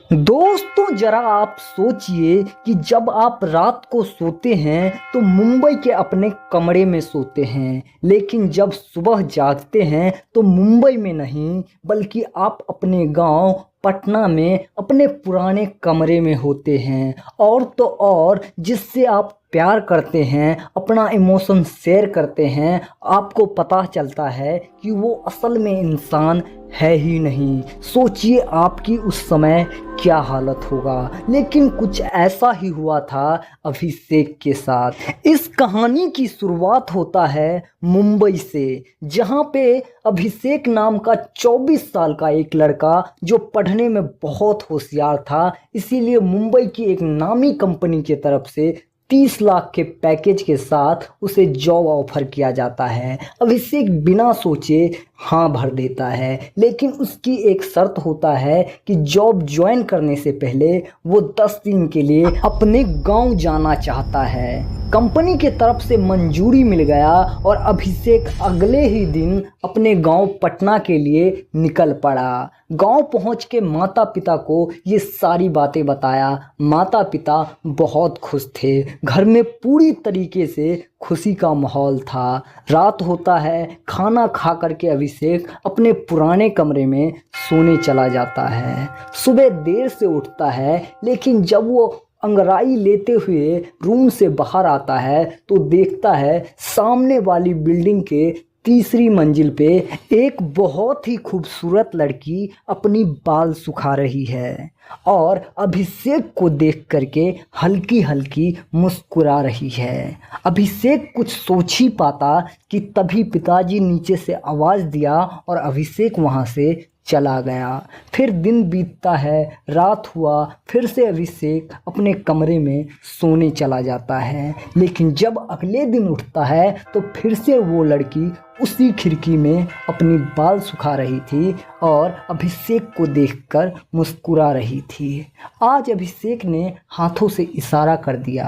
दोस्तों जरा आप सोचिए कि जब आप रात को सोते हैं तो मुंबई के अपने कमरे में सोते हैं, लेकिन जब सुबह जागते हैं तो मुंबई में नहीं बल्कि आप अपने गांव पटना में अपने पुराने कमरे में होते हैं। और तो और जिससे आप प्यार करते हैं, अपना इमोशन शेयर करते हैं, आपको पता चलता है कि वो असल में इंसान है ही नहीं। सोचिए आपकी उस समय क्या हालत होगा। लेकिन कुछ ऐसा ही हुआ था अभिषेक के साथ। इस कहानी की शुरुआत होता है मुंबई से, जहां पे अभिषेक नाम का 24 साल का एक लड़का जो पढ़ने में बहुत होशियार था, इसीलिए मुंबई की एक नामी कंपनी की तरफ से 30 लाख के पैकेज के साथ उसे जॉब ऑफर किया जाता है। अभिषेक बिना सोचे हाँ भर देता है, लेकिन उसकी एक शर्त होता है कि जॉब ज्वाइन करने से पहले वो 10 दिन के लिए अपने गांव जाना चाहता है। कंपनी के तरफ से मंजूरी मिल गया और अभिषेक अगले ही दिन अपने गांव पटना के लिए निकल पड़ा। गांव पहुंच के माता पिता को ये सारी बातें बताया। माता पिता बहुत खुश थे, घर में पूरी तरीके से खुशी का माहौल था। रात होता है, खाना खा करके अभिषेक अपने पुराने कमरे में सोने चला जाता है। सुबह देर से उठता है, लेकिन जब वो अंगड़ाई लेते हुए रूम से बाहर आता है तो देखता है सामने वाली बिल्डिंग के तीसरी मंजिल पे एक बहुत ही खूबसूरत लड़की अपनी बाल सुखा रही है और अभिषेक को देख करके हल्की हल्की मुस्कुरा रही है। अभिषेक कुछ सोच ही पाता कि तभी पिताजी नीचे से आवाज़ दिया और अभिषेक वहाँ से चला गया। फिर दिन बीतता है, रात हुआ, फिर से अभिषेक अपने कमरे में सोने चला जाता है। लेकिन जब अगले दिन उठता है तो फिर से वो लड़की उसी खिड़की में अपनी बाल सुखा रही थी और अभिषेक को देखकर मुस्कुरा रही थी। आज अभिषेक ने हाथों से इशारा कर दिया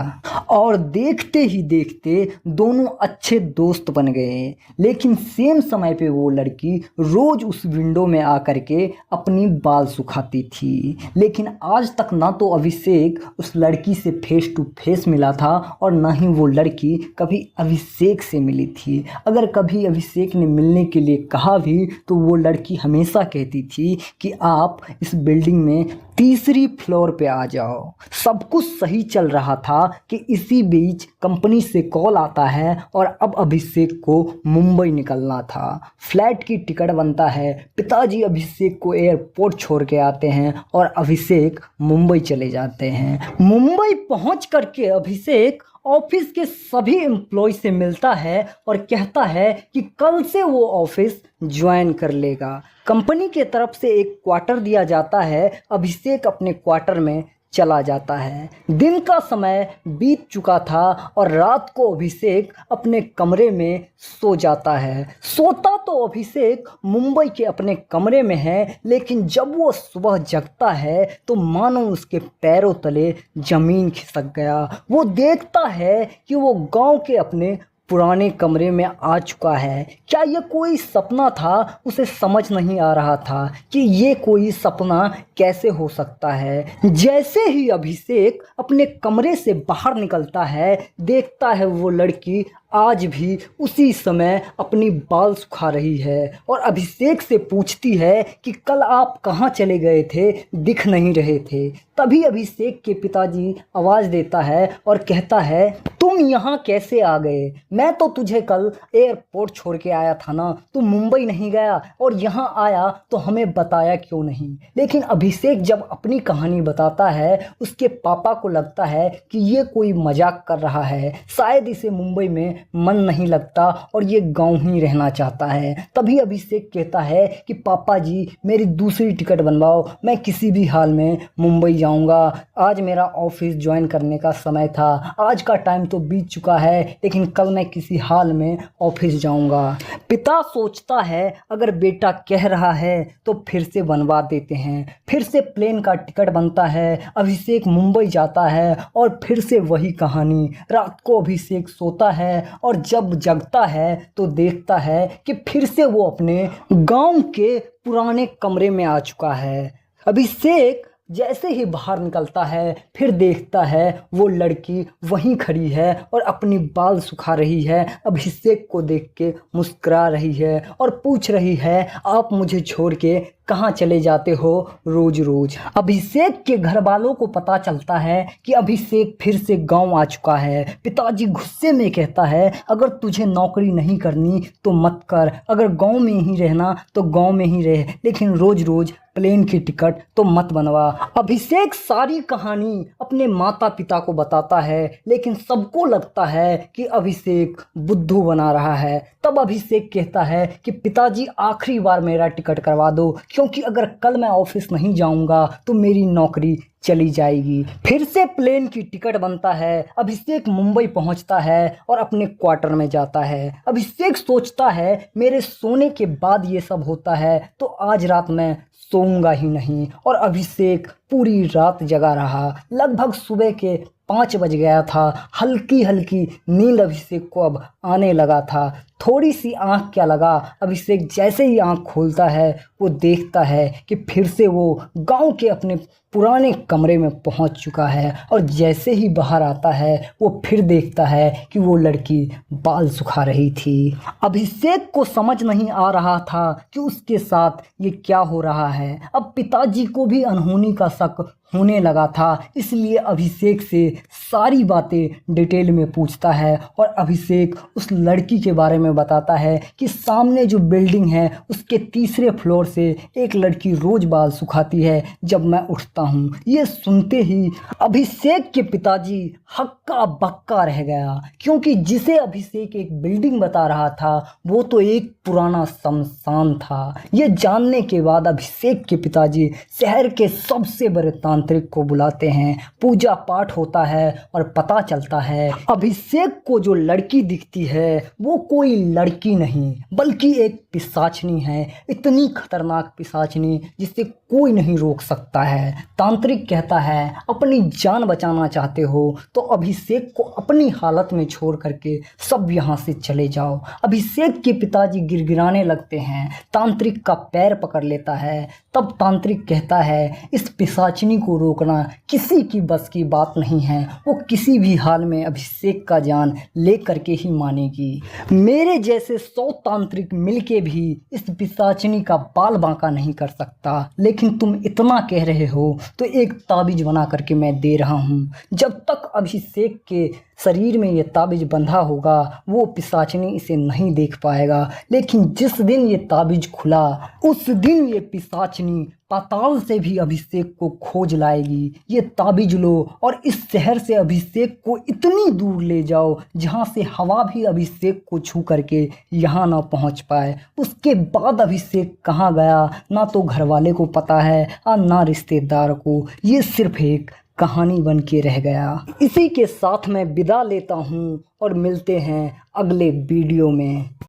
और देखते ही देखते दोनों अच्छे दोस्त बन गए। लेकिन सेम समय पे वो लड़की रोज उस विंडो में आकर के अपनी बाल सुखाती थी। लेकिन आज तक ना तो अभिषेक उस लड़की से फेस टू फेस मिला था और ना ही वो लड़की कभी अभिषेक से मिली थी। अगर कभी अभिषेक ने मिलने के लिए कहा भी तो वो लड़की हमेशा कहती थी कि आप इस बिल्डिंग में तीसरी फ्लोर पे आ जाओ। सब कुछ सही चल रहा था कि इसी बीच कंपनी से कॉल आता है और अब अभिषेक को मुंबई निकलना था। फ्लाइट की टिकट बनता है, पिताजी अभिषेक को एयरपोर्ट छोड़ के आते हैं और अभिषेक मुंबई चले जाते हैं। मुंबई पहुंच करके अभिषेक ऑफिस के सभी एम्प्लॉय से मिलता है और कहता है कि कल से वो ऑफिस ज्वाइन कर लेगा। कंपनी के तरफ से एक क्वार्टर दिया जाता है। अभिषेक अपने क्वार्टर में चला जाता है। दिन का समय बीत चुका था और रात को अभिषेक अपने कमरे में सो जाता है। सोता तो अभिषेक मुंबई के अपने कमरे में है, लेकिन जब वो सुबह जगता है तो मानो उसके पैरों तले जमीन खिसक गया। वो देखता है कि वो गांव के अपने पुराने कमरे में आ चुका है। क्या ये कोई सपना था? उसे समझ नहीं आ रहा था कि ये कोई सपना कैसे हो सकता है। जैसे ही अभिषेक अपने कमरे से बाहर निकलता है, देखता है वो लड़की आज भी उसी समय अपनी बाल सुखा रही है और अभिषेक से पूछती है कि कल आप कहाँ चले गए थे, दिख नहीं रहे थे। तभी अभिषेक के पिताजी आवाज़ देता है और कहता है, तुम यहाँ कैसे आ गए? मैं तो तुझे कल एयरपोर्ट छोड़ के आया था ना, तुम मुंबई नहीं गया और यहाँ आया तो हमें बताया क्यों नहीं? लेकिन अभिषेक जब अपनी कहानी बताता है, उसके पापा को लगता है कि ये कोई मजाक कर रहा है, शायद इसे मुंबई में मन नहीं लगता और ये गांव ही रहना चाहता है। तभी अभिषेक कहता है कि पापा जी मेरी दूसरी टिकट बनवाओ, मैं किसी भी हाल में मुंबई जाऊंगा। आज मेरा ऑफिस ज्वाइन करने का समय था, आज का टाइम तो बीत चुका है, लेकिन कल मैं किसी हाल में ऑफिस जाऊंगा। पिता सोचता है अगर बेटा कह रहा है तो फिर से बनवा देते हैं। फिर से प्लेन का टिकट बनता है, अभिषेक मुंबई जाता है और फिर से वही कहानी। रात को अभिषेक सोता है और जब जगता है तो देखता है कि फिर से वो अपने गांव के पुराने कमरे में आ चुका है। अभिषेक जैसे ही बाहर निकलता है फिर देखता है वो लड़की वहीं खड़ी है और अपनी बाल सुखा रही है, अभिषेक को देख के मुस्कुरा रही है और पूछ रही है आप मुझे छोड़ के कहाँ चले जाते हो रोज रोज। अभिषेक के घर वालों को पता चलता है कि अभिषेक फिर से गांव आ चुका है। पिताजी गुस्से में कहता है अगर तुझे नौकरी नहीं करनी तो मत कर, अगर गांव में ही रहना तो गांव में ही रह, लेकिन रोज रोज प्लेन की टिकट तो मत बनवा। अभिषेक सारी कहानी अपने माता पिता को बताता है, लेकिन सबको लगता है कि अभिषेक बुद्धू बना रहा है। तब अभिषेक कहता है कि पिताजी आखिरी बार मेरा टिकट करवा दो, क्योंकि अगर कल मैं ऑफिस नहीं जाऊंगा तो मेरी नौकरी चली जाएगी। फिर से प्लेन की टिकट बनता है। अभिषेक मुंबई पहुंचता है और अपने क्वार्टर में जाता है। अभिषेक सोचता है मेरे सोने के बाद ये सब होता है तो आज रात मैं सोऊंगा ही नहीं, और अभिषेक पूरी रात जगा रहा। लगभग सुबह के 5 बज गया था। हल्की हल्की नींद अभिषेक को अब आने लगा था। थोड़ी सी आंख क्या लगा, अभिषेक जैसे ही आंख खोलता है वो देखता है कि फिर से वो गांव के अपने पुराने कमरे में पहुंच चुका है, और जैसे ही बाहर आता है वो फिर देखता है कि वो लड़की बाल सुखा रही थी। अभिषेक को समझ नहीं आ रहा था कि उसके साथ ये क्या हो रहा है। अब पिताजी को भी अनहोनी का शक होने लगा था, इसलिए अभिषेक से सारी बातें डिटेल में पूछता है और अभिषेक उस लड़की के बारे में बताता है कि सामने जो बिल्डिंग है उसके तीसरे फ्लोर से एक लड़की रोज बाल सुखाती है जब मैं उठता हूँ। ये सुनते ही अभिषेक के पिताजी हक्का बक्का रह गया, क्योंकि जिसे अभिषेक एक बिल्डिंग बता रहा था वो तो एक पुराना शमशान था। ये जानने के बाद अभिषेक के पिताजी शहर के सबसे बड़े तांत्रिक को बुलाते हैं। पूजा पाठ होता है और पता चलता है अभिषेक को जो लड़की दिखती है वो कोई लड़की नहीं बल्कि एक पिशाचनी है। इतनी खतरनाक पिशाचनी जिसे कोई नहीं रोक सकता है। तांत्रिक कहता है अपनी जान बचाना चाहते हो तो अभिषेक को अपनी हालत में छोड़ करके सब यहाँ से चले जाओ। अभिषेक के पिताजी गिड़गिड़ाने लगते हैं। तांत्रिक का पैर पकड़ लेता है। तब तांत्रिक कहता है इस पिशाचनी को रोकना किसी की बस की बात नहीं है, वो किसी भी हाल में अभिषेक का जान ले करके ही मानेगी। मेरे जैसे 100 तांत्रिक मिलके भी इस पिशाचनी का बाल बांका नहीं कर सकता, लेकिन तुम इतना कह रहे हो तो एक ताबीज बना करके मैं दे रहा हूँ। जब तक अभिषेक के शरीर में ये ताबीज बंधा होगा वो पिशाचनी इसे नहीं देख पाएगा, लेकिन जिस दिन ये ताबीज खुला उस दिन ये पिशाचनी पाताल से भी अभिषेक को खोज लाएगी। ये ताबीज लो और इस शहर से अभिषेक को इतनी दूर ले जाओ जहाँ से हवा भी अभिषेक को छू करके यहाँ ना पहुँच पाए। उसके बाद अभिषेक कहाँ गया ना तो घर वाले को पता है और ना रिश्तेदार को। ये सिर्फ एक कहानी बन के रह गया। इसी के साथ मैं विदा लेता हूँ और मिलते हैं अगले वीडियो में।